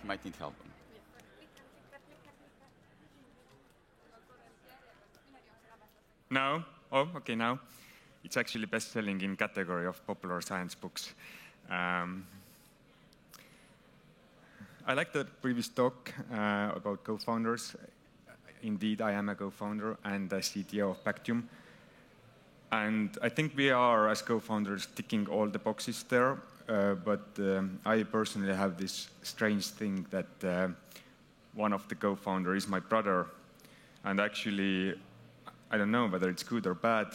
might need help. No? Oh, okay, now. It's actually best-selling in category of popular science books. I like the previous talk about co-founders. Indeed, I am a co-founder and a CTO of Pactium. And I think we are, as co-founders, ticking all the boxes there. But I personally have this strange thing that one of the co-founders is my brother. And actually, I don't know whether it's good or bad,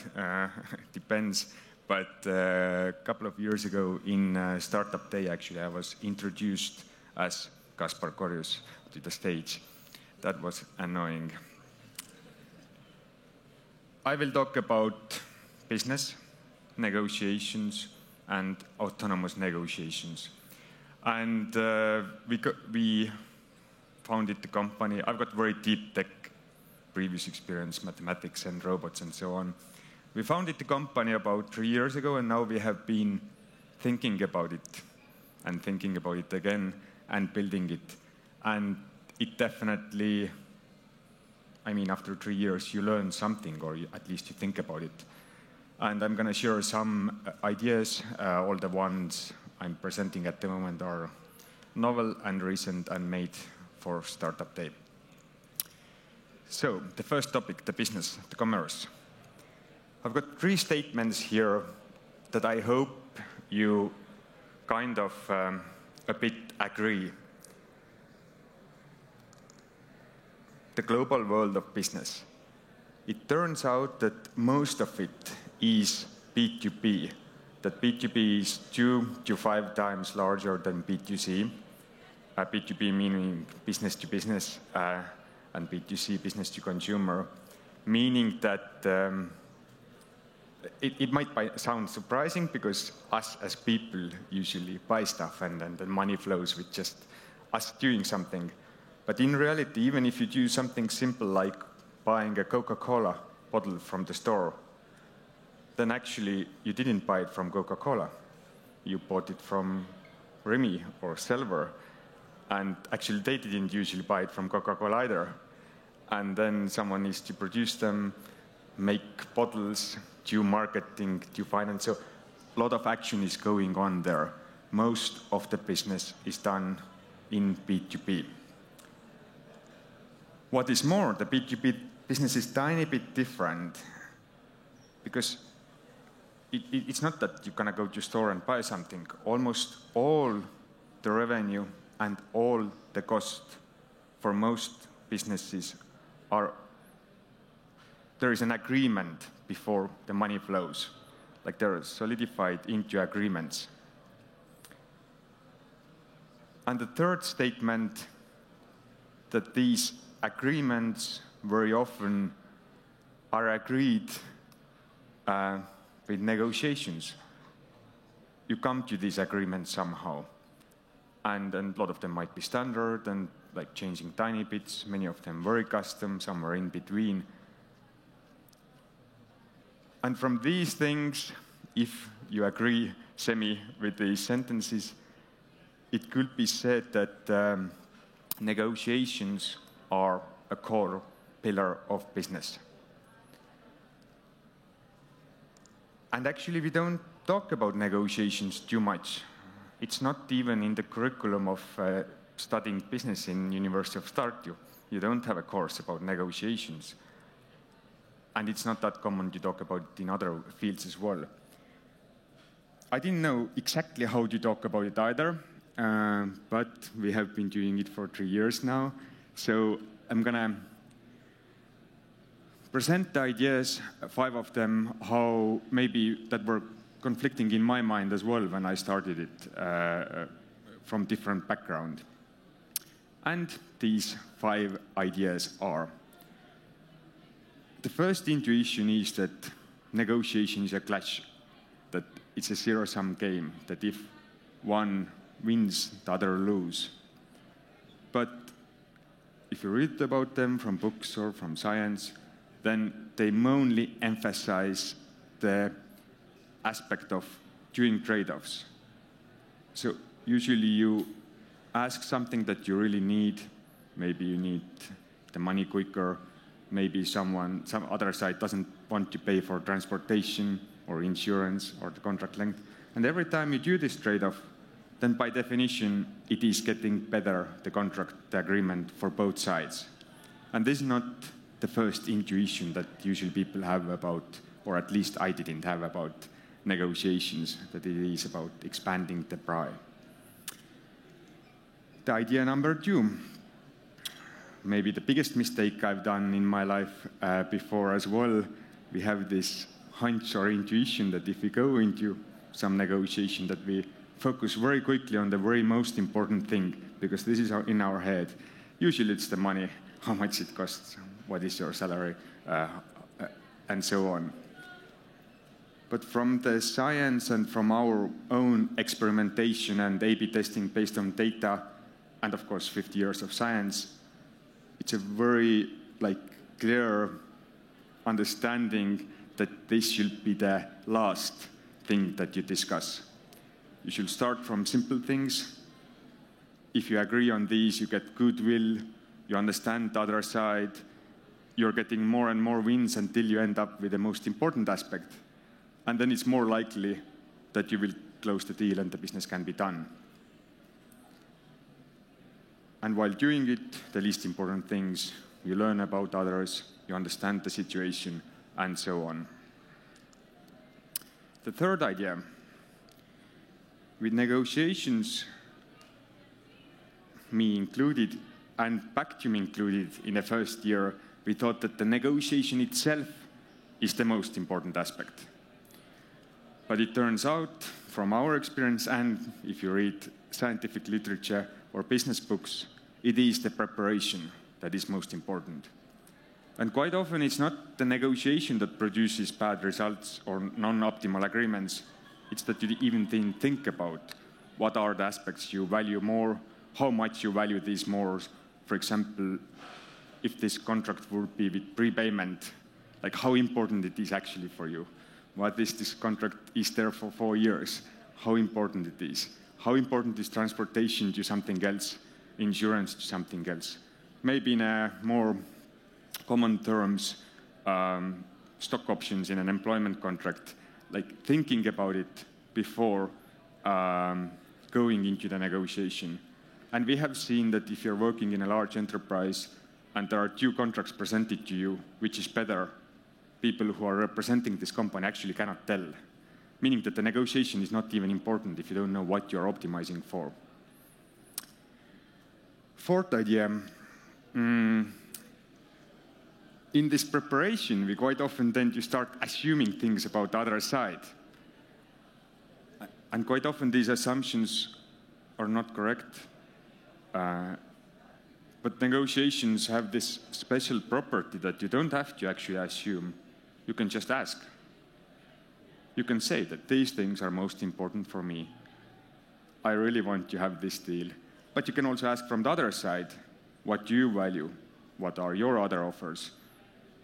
depends. But a couple of years ago in Startup Day, actually, I was introduced as Kaspar Korjus to the stage. That was annoying. I will talk about business, negotiations, and autonomous negotiations. And we founded the company. I've got very deep tech previous experience, mathematics and robots and so on. We founded the company about 3 years ago, and now we have been thinking about it and thinking about it again and building it. And it definitely, I mean, after 3 years, you learn something, or at least you think about it. And I'm going to share some ideas. All the ones I'm presenting at the moment are novel and recent and made for Startup Day. So, the first topic, the business, the commerce. I've got 3 statements here that I hope you kind of a bit agree. The global world of business. It turns out that most of it is B2B, that B2B is 2 to 5 times larger than B2C. B2B meaning business to business, and B2C, business to consumer, meaning that it might sound surprising because us as people usually buy stuff and the money flows with just us doing something. But in reality, even if you do something simple like buying a Coca-Cola bottle from the store, then actually you didn't buy it from Coca-Cola. You bought it from Remy or Selver. And actually they didn't usually buy it from Coca-Cola either. And then someone needs to produce them, make bottles, do marketing, do finance. So a lot of action is going on there. Most of the business is done in B2B. What is more, the B2B business is tiny bit different because it's not that you're going to go to a store and buy something. Almost all the revenue and all the cost for most businesses there is an agreement before the money flows. Like they're solidified into agreements. And the third statement, that these agreements very often are agreed with negotiations. You come to these agreements somehow. And a lot of them might be standard and like changing tiny bits, many of them very custom, somewhere in between. And from these things, if you agree semi with these sentences, it could be said that negotiations are a core pillar of business. And actually, we don't talk about negotiations too much. It's not even in the curriculum of studying business in University of Tartu. You don't have a course about negotiations. And it's not that common to talk about it in other fields as well. I didn't know exactly how to talk about it either, but we have been doing it for 3 years now. So I'm going to present the ideas, 5 of them, how maybe that were conflicting in my mind as well when I started it from different background. And these 5 ideas are: the first intuition is that negotiation is a clash, that it's a zero-sum game, that if one wins, the other loses. But if you read about them from books or from science, then they mainly emphasize the aspect of doing trade-offs. So usually you ask something that you really need. Maybe you need the money quicker. Maybe some other side doesn't want to pay for transportation or insurance or the contract length. And every time you do this trade-off, then by definition, it is getting better, the contract, the agreement for both sides. And this is not the first intuition that usually people have about, or at least I didn't have about negotiations, that it is about expanding the pie. The idea number 2, maybe the biggest mistake I've done in my life before as well, we have this hunch or intuition that if we go into some negotiation that we focus very quickly on the very most important thing, because this is in our head. Usually it's the money, how much it costs, what is your salary, and so on. But from the science and from our own experimentation and A/B testing based on data, and of course 50 years of science, it's a very clear understanding that this should be the last thing that you discuss. You should start from simple things. If you agree on these, you get goodwill, you understand the other side, you're getting more and more wins until you end up with the most important aspect. And then it's more likely that you will close the deal and the business can be done. And while doing it, the least important things, you learn about others, you understand the situation, and so on. The third idea, with negotiations, me included, and Pactium included in the first year, we thought that the negotiation itself is the most important aspect. But it turns out, from our experience, and if you read scientific literature or business books, it is the preparation that is most important. And quite often it's not the negotiation that produces bad results or non-optimal agreements. It's that you even didn't think about what are the aspects you value more, how much you value these more. For example, if this contract would be with prepayment, how important it is actually for you. What is this contract is there for 4 years? How important it is? How important is transportation to something else, insurance to something else? Maybe in a more common terms, stock options in an employment contract, thinking about it before going into the negotiation. And we have seen that if you're working in a large enterprise and there are 2 contracts presented to you, which is better, people who are representing this company actually cannot tell, meaning that the negotiation is not even important if you don't know what you're optimizing for. Fourth idea, in this preparation, we quite often tend to start assuming things about the other side. And quite often these assumptions are not correct. But negotiations have this special property that you don't have to actually assume. You can just ask. You can say that these things are most important for me. I really want to have this deal. But you can also ask from the other side, what do you value? What are your other offers?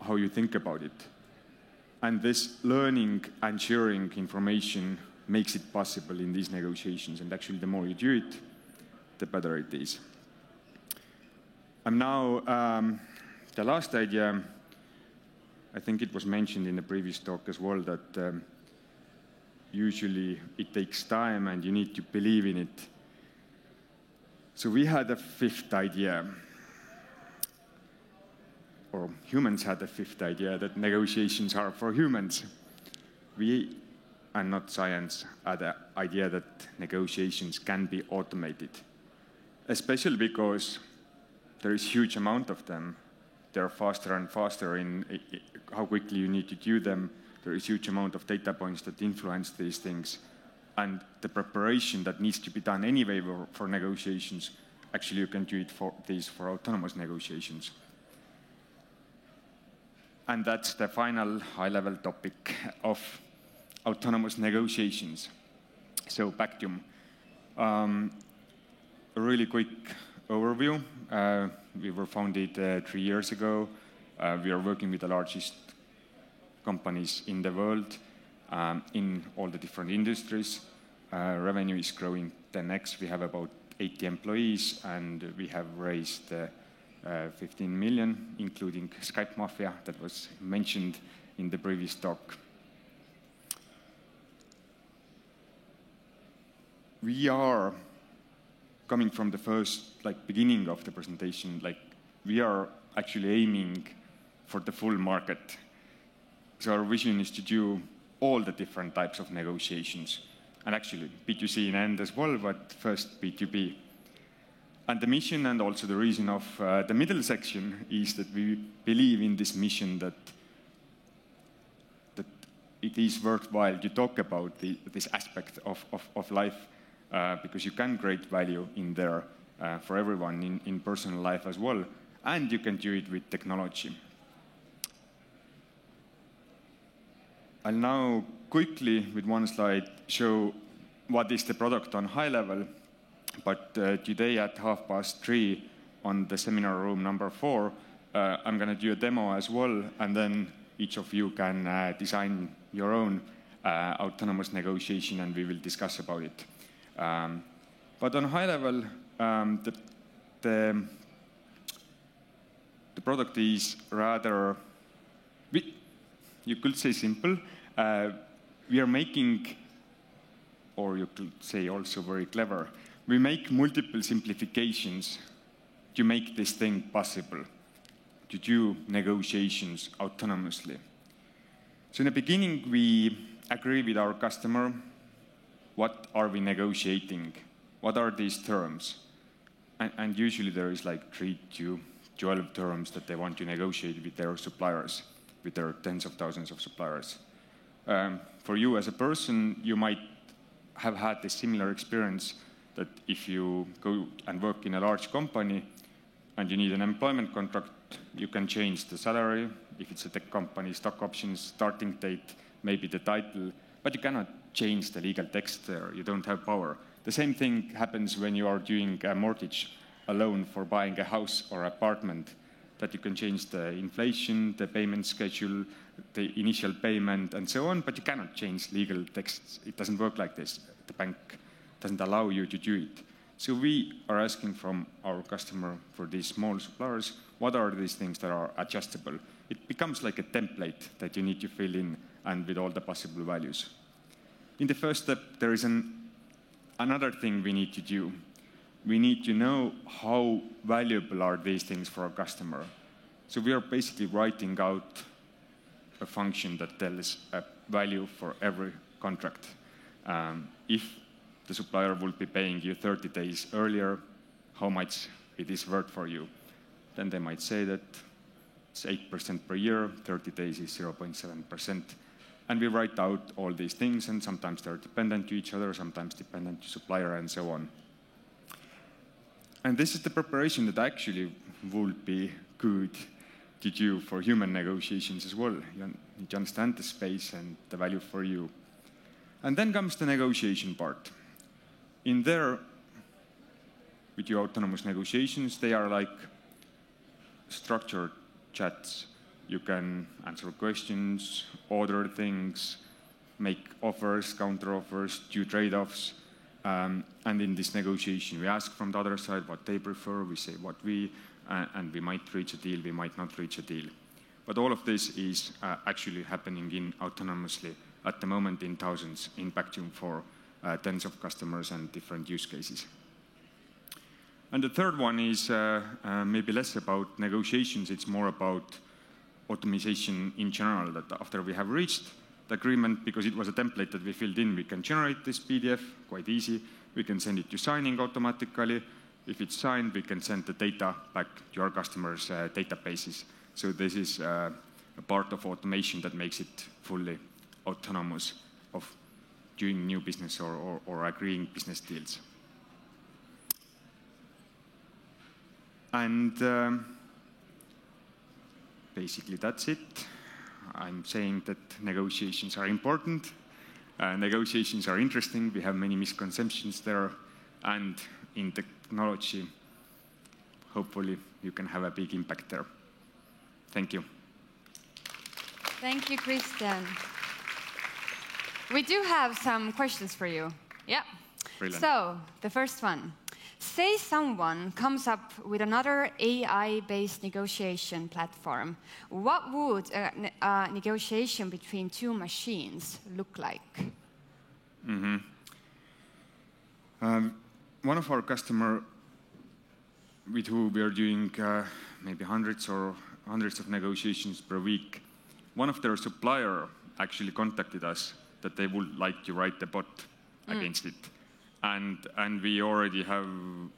How you think about it? And this learning and sharing information makes it possible in these negotiations. And actually, the more you do it, the better it is. And now, the last idea, I think it was mentioned in the previous talk as well, that usually it takes time and you need to believe in it. So we had a fifth idea, or humans had a fifth idea, that negotiations are for humans. We, and not science, had the idea that negotiations can be automated, especially because there is a huge amount of them. They're faster and faster in how quickly you need to do them. There is a huge amount of data points that influence these things. And the preparation that needs to be done anyway for negotiations, actually you can do it for autonomous negotiations. And that's the final high-level topic of autonomous negotiations. So Pactium. A really quick overview. We were founded 3 years ago. We are working with the largest companies in the world in all the different industries. Revenue is growing 10x. We have about 80 employees, and we have raised 15 million, including Skype Mafia that was mentioned in the previous talk. We are coming from the first beginning of the presentation, we are actually aiming for the full market. So our vision is to do all the different types of negotiations, and actually B2C in end as well, but first B2B. And the mission and also the reason of the middle section is that we believe in this mission that it is worthwhile to talk about this aspect of life, because you can create value in there for everyone in personal life as well, and you can do it with technology. I'll now quickly, with one slide, show what is the product on high level, but today at 3:30 on the seminar room number 4, I'm going to do a demo as well, and then each of you can design your own autonomous negotiation, and we will discuss about it. But on high level, the product is rather, you could say simple. We are making, or you could say also very clever, we make multiple simplifications to make this thing possible, to do negotiations autonomously. So in the beginning, we agree with our customer, what are we negotiating? What are these terms? And usually there is 3 to 12 terms that they want to negotiate with their suppliers, with their tens of thousands of suppliers. For you as a person, you might have had a similar experience that if you go and work in a large company and you need an employment contract, you can change the salary. If it's a tech company, stock options, starting date, maybe the title, but you cannot change the legal text there. You don't have power. The same thing happens when you are doing a mortgage, a loan for buying a house or apartment, that you can change the inflation, the payment schedule, the initial payment, and so on, but you cannot change legal texts. It doesn't work like this. The bank doesn't allow you to do it. So we are asking from our customer, for these small suppliers, what are these things that are adjustable? It becomes like a template that you need to fill in, and with all the possible values. In the first step, there is another thing we need to do. We need to know how valuable are these things for our customer. So we are basically writing out a function that tells a value for every contract. If the supplier will be paying you 30 days earlier, how much it is worth for you? Then they might say that it's 8% per year, 30 days is 0.7%. And we write out all these things, and sometimes they're dependent to each other, sometimes dependent to supplier, and so on. And this is the preparation that actually would be good to do for human negotiations as well. You need to understand the space and the value for you. And then comes the negotiation part. In there, with your autonomous negotiations, they are like structured chats. You can answer questions, order things, make offers, counter offers, do trade-offs. And in this negotiation, we ask from the other side what they prefer, we say what and we might reach a deal, we might not reach a deal. But all of this is actually happening autonomously at the moment in thousands, in Pactium for tens of customers and different use cases. And the third one is maybe less about negotiations, it's more about automation in general, that after we have reached the agreement, because it was a template that we filled in, we can generate this PDF, quite easy. We can send it to signing automatically. If it's signed, we can send the data back to our customers' databases. So this is a part of automation that makes it fully autonomous of doing new business or agreeing business deals. And basically that's it. I'm saying that negotiations are important, negotiations are interesting, we have many misconceptions there, and in technology, hopefully you can have a big impact there. Thank you. Thank you, Christian. We do have some questions for you. Yeah. Brilliant. So, the first one. say someone comes up with another AI-based negotiation platform. What would a negotiation between two machines look like? One of our customers with who we are doing maybe hundreds of negotiations per week, one of their supplier actually contacted us that they would like to write a bot against it. And we already have,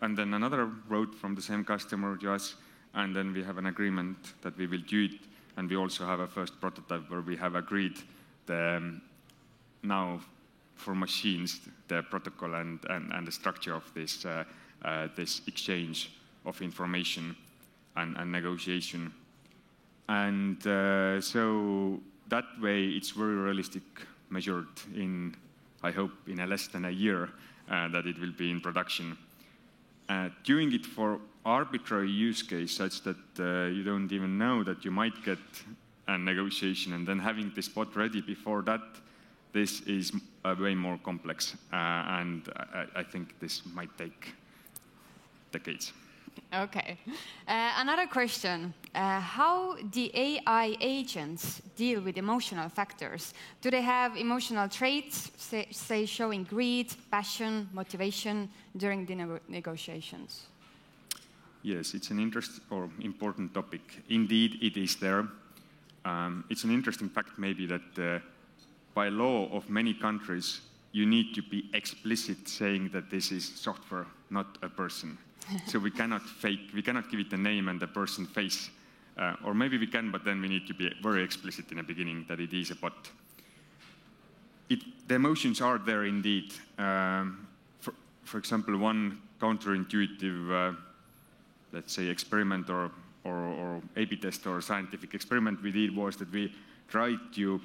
and then another wrote from the same customer to us, and then we have an agreement that we will do it, and we also have a first prototype where we have agreed now for machines, the protocol and the structure of this exchange of information and negotiation. And so that way it's very realistic, measured in, I hope, in less than a year that it will be in production. Doing it for arbitrary use case such that you don't even know that you might get a negotiation, and then having this bot ready before that, this is way more complex, and I think this might take decades. Okay. Another question. How do AI agents deal with emotional factors? Do they have emotional traits, say showing greed, passion, motivation during the negotiations? Yes, it's an important topic. Indeed, it is there. It's an interesting fact maybe that by law of many countries, you need to be explicit saying that this is software, not a person. So we cannot give it a name and a person face. Or maybe we can, but then we need to be very explicit in the beginning that it is a bot. The emotions are there indeed. For example, one counterintuitive, let's say, experiment or A/B test or scientific experiment we did was that we tried to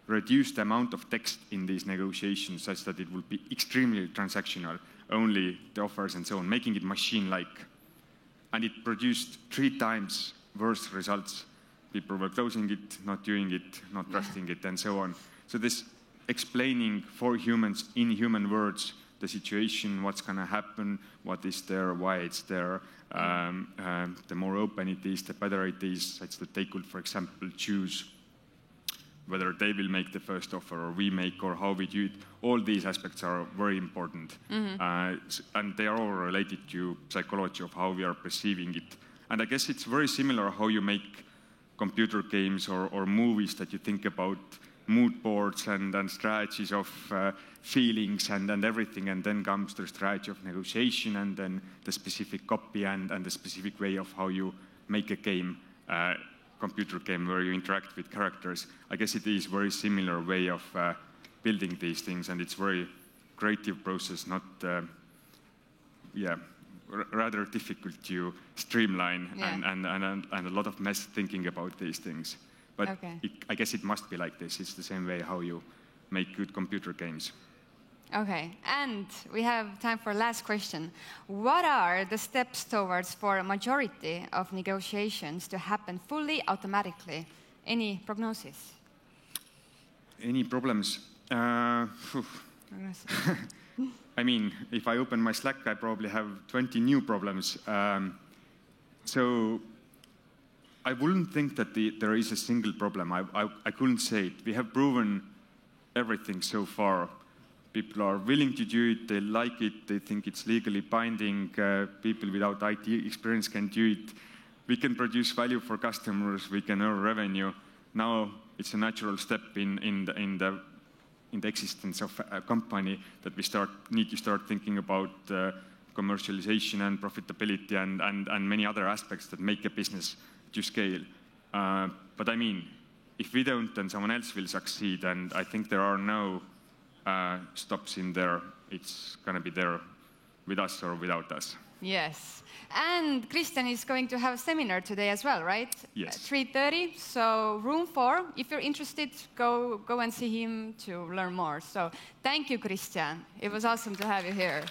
reduce the amount of text in these negotiations such that it would be extremely transactional, only the offers and so on, making it machine-like. And it produced 3 times worse results. People were closing it, not doing it, not trusting it, and so on. So this explaining for humans in human words the situation, what's going to happen, what is there, why it's there, the more open it is, the better it is, such that they could, for example, choose whether they will make the first offer or we make, or how we do it. All these aspects are very important. And they are all related to psychology of how we are perceiving it. And I guess it's very similar how you make computer games or movies, that you think about mood boards and strategies of feelings and everything, and then comes the strategy of negotiation, and then the specific copy and the specific way of how you make a game. Computer game where you interact with characters. I guess it is very similar way of building these things, and it's very creative process, not rather difficult to streamline, and a lot of mess thinking about these things. But I guess it must be like this. It's the same way how you make good computer games. Okay, and we have time for last question. What are the steps towards for a majority of negotiations to happen fully automatically? Any prognosis? Any problems? I mean, if I open my Slack, I probably have 20 new problems. So I wouldn't think that there is a single problem. I couldn't say it. We have proven everything so far. People are willing to do it, they like it, they think it's legally binding, people without IT experience can do it. We can produce value for customers, we can earn revenue. Now it's a natural step in the existence of a company that we need to start thinking about commercialization and profitability and many other aspects that make a business to scale. But I mean, if we don't, then someone else will succeed, and I think there are no stops in there. It's going to be there with us or without us. Yes. And Christian is going to have a seminar today as well, right? Yes. 3:30, so room 4. If you're interested, go and see him to learn more. So thank you, Christian. It was awesome to have you here.